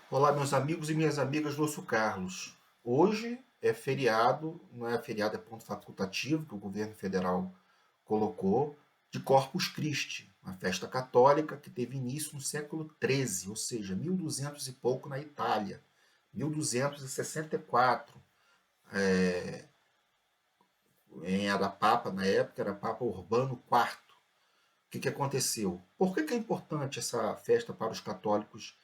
Olá, meus amigos e minhas amigas do Osso Carlos. Hoje é feriado, não é feriado, é ponto facultativo que o governo federal colocou, de Corpus Christi, uma festa católica que teve início no século XIII, ou seja, 1200 e pouco na Itália, 1264. Era Papa, na época, era Papa Urbano IV. O que aconteceu? Por que é importante essa festa para os católicos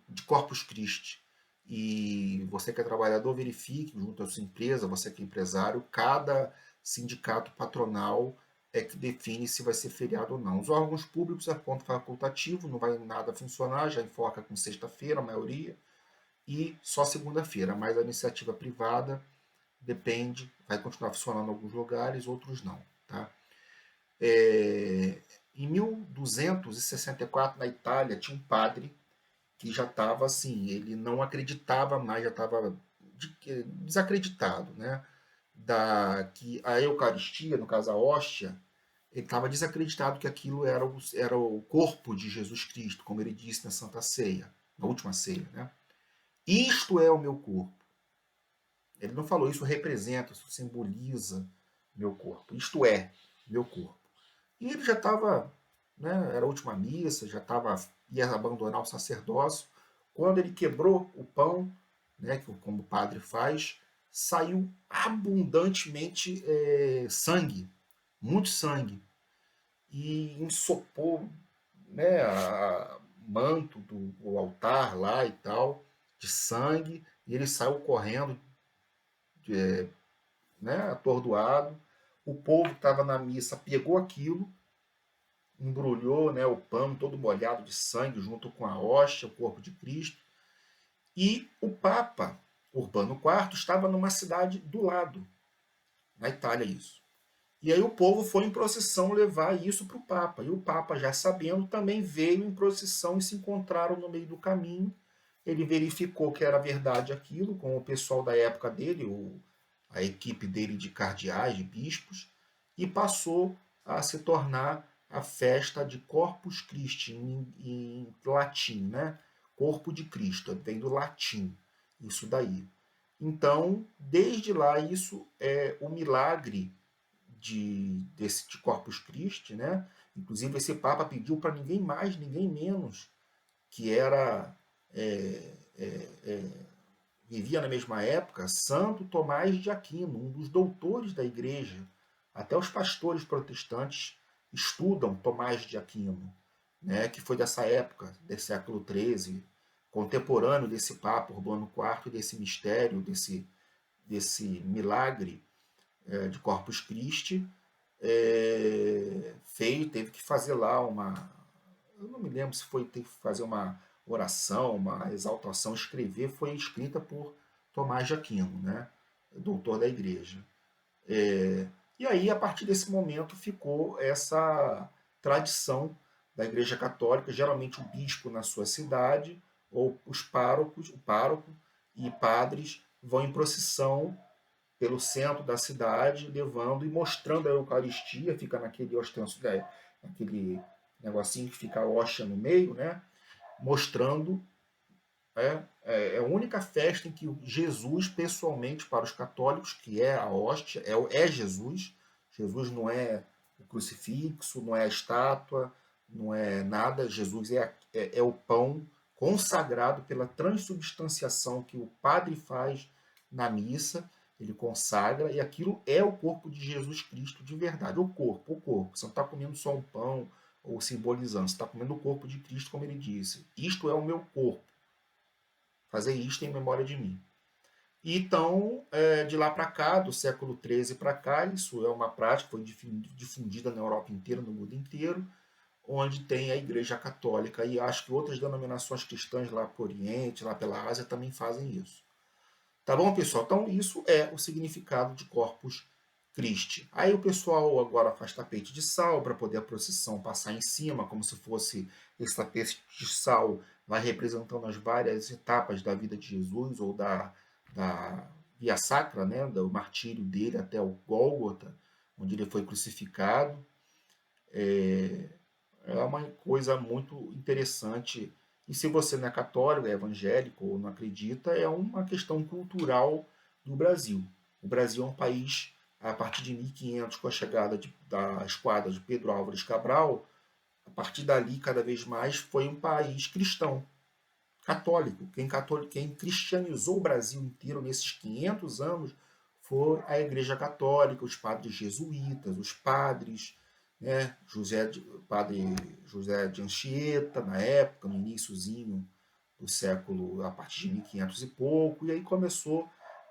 de Corpus Christi? E você que é trabalhador, verifique junto à sua empresa, você que é empresário, cada sindicato patronal é que define se vai ser feriado ou não. Os órgãos públicos é ponto facultativo, não vai nada funcionar, já enfoca com sexta-feira, a maioria, e só segunda-feira, mas a iniciativa privada depende, vai continuar funcionando em alguns lugares, outros não. Tá? Em 1264, na Itália, tinha um padre que já estava assim, ele não acreditava mais, já estava desacreditado, né? Que a Eucaristia, no caso a hóstia, ele estava desacreditado que aquilo era o corpo de Jesus Cristo, como ele disse na Santa Ceia, na última ceia, né? Isto é o meu corpo. Ele não falou isso representa, isso simboliza meu corpo. Isto é meu corpo. E ele já estava, né, era a última missa, já estava ia abandonar o sacerdócio. Quando ele quebrou o pão, né, como o padre faz, saiu abundantemente sangue, muito sangue, e ensopou, né, manto do altar lá e tal, de sangue, e ele saiu correndo, né, atordoado. O povo que estava na missa pegou aquilo, embrulhou, né, o pano todo molhado de sangue junto com a hóstia, o corpo de Cristo. E o Papa Urbano IV estava numa cidade do lado, na Itália isso. E aí o povo foi em procissão levar isso para o Papa. E o Papa, já sabendo, também veio em procissão e se encontraram no meio do caminho. Ele verificou que era verdade aquilo, com o pessoal da época dele, a equipe dele de cardeais, de bispos, e passou a se tornar a festa de Corpus Christi, em latim, né? Corpo de Cristo, vem do latim, isso daí. Então, desde lá, isso é o milagre de Corpus Christi, né? Inclusive, esse Papa pediu para ninguém mais, ninguém menos, que era vivia na mesma época, Santo Tomás de Aquino, um dos doutores da igreja. Até os pastores protestantes estudam Tomás de Aquino, né, que foi dessa época, desse século XIII, contemporâneo desse Papa Urbano IV, desse mistério, desse milagre de Corpus Christi. Teve que fazer lá eu não me lembro se foi ter que fazer uma oração, uma exaltação, escrever, foi escrita por Tomás de Aquino, né? Doutor da igreja. E aí, a partir desse momento, ficou essa tradição da Igreja Católica, geralmente o bispo na sua cidade, ou os párocos, o pároco e padres vão em procissão pelo centro da cidade, levando e mostrando a Eucaristia, fica naquele ostenso, naquele negocinho que fica a hóstia no meio, né? Mostrando. É a única festa em que Jesus, pessoalmente, para os católicos, que é a hóstia, é Jesus. Jesus não é o crucifixo, não é a estátua, não é nada. Jesus é o pão consagrado pela transubstanciação que o padre faz na missa. Ele consagra e aquilo é o corpo de Jesus Cristo de verdade. O corpo, o corpo. Você não está comendo só um pão ou simbolizando, você está comendo o corpo de Cristo, como ele disse. Isto é o meu corpo. Fazer isto em memória de mim. Então, de lá para cá, do século XIII para cá, isso é uma prática, foi difundida na Europa inteira, no mundo inteiro, onde tem a Igreja Católica, e acho que outras denominações cristãs lá para o Oriente, lá pela Ásia, também fazem isso. Tá bom, pessoal? Então, isso é o significado de Corpus Christi. Aí o pessoal agora faz tapete de sal para poder a procissão passar em cima, como se fosse esse tapete de sal vai representando as várias etapas da vida de Jesus ou da via sacra, né, do martírio dele até o Gólgota, onde ele foi crucificado. É uma coisa muito interessante E se você não é católico, é evangélico ou não acredita, é uma questão cultural do Brasil. O Brasil é um país, a partir de 1500, com a chegada da esquadra de Pedro Álvares Cabral, a partir dali, cada vez mais, foi um país cristão, católico. Quem cristianizou o Brasil inteiro nesses 500 anos foi a Igreja Católica, os padres jesuítas, os padres, né, padre José de Anchieta, na época, no iníciozinho do século, a partir de 1500 e pouco, e aí começou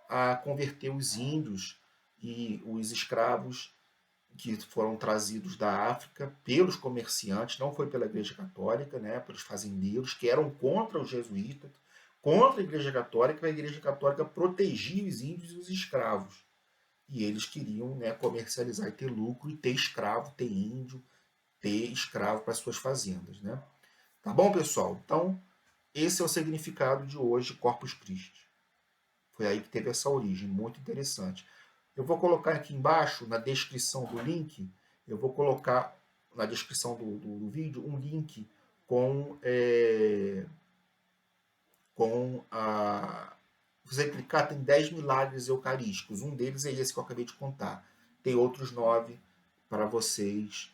a converter os índios e os escravos que foram trazidos da África pelos comerciantes, não foi pela Igreja Católica, né, pelos fazendeiros, que eram contra os jesuítas, contra a Igreja Católica. A Igreja Católica protegia os índios e os escravos. E eles queriam, né, comercializar e ter lucro, e ter escravo, ter índio, ter escravo para suas fazendas. Né? Tá bom, pessoal? Então, esse é o significado de hoje, Corpus Christi. Foi aí que teve essa origem, muito interessante. Eu vou colocar aqui embaixo, na descrição do link, eu vou colocar na descrição do vídeo um link com a. Você clicar, tem 10 milagres eucarísticos. Um deles é esse que eu acabei de contar. Tem outros 9 para vocês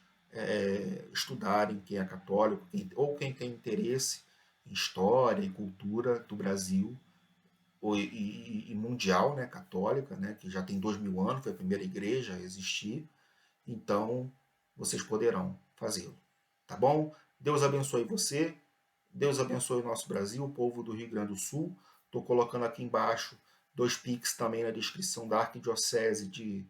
estudarem, quem é católico, ou quem tem interesse em história e cultura do Brasil e mundial, né, católica, né, que já tem 2000 anos, foi a primeira igreja a existir. Então, vocês poderão fazê-lo. Tá bom? Deus abençoe você. Deus abençoe o nosso Brasil, o povo do Rio Grande do Sul. Estou colocando aqui embaixo 2 Pix também na descrição da Arquidiocese de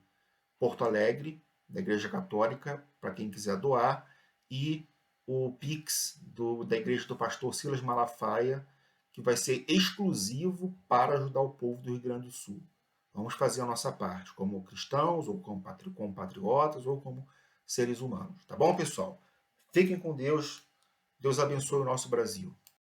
Porto Alegre, da Igreja Católica, para quem quiser doar. E o Pix da Igreja do Pastor Silas Malafaia, que vai ser exclusivo para ajudar o povo do Rio Grande do Sul. Vamos fazer a nossa parte, como cristãos, ou como patriotas, ou como seres humanos. Tá bom, pessoal? Fiquem com Deus. Deus abençoe o nosso Brasil.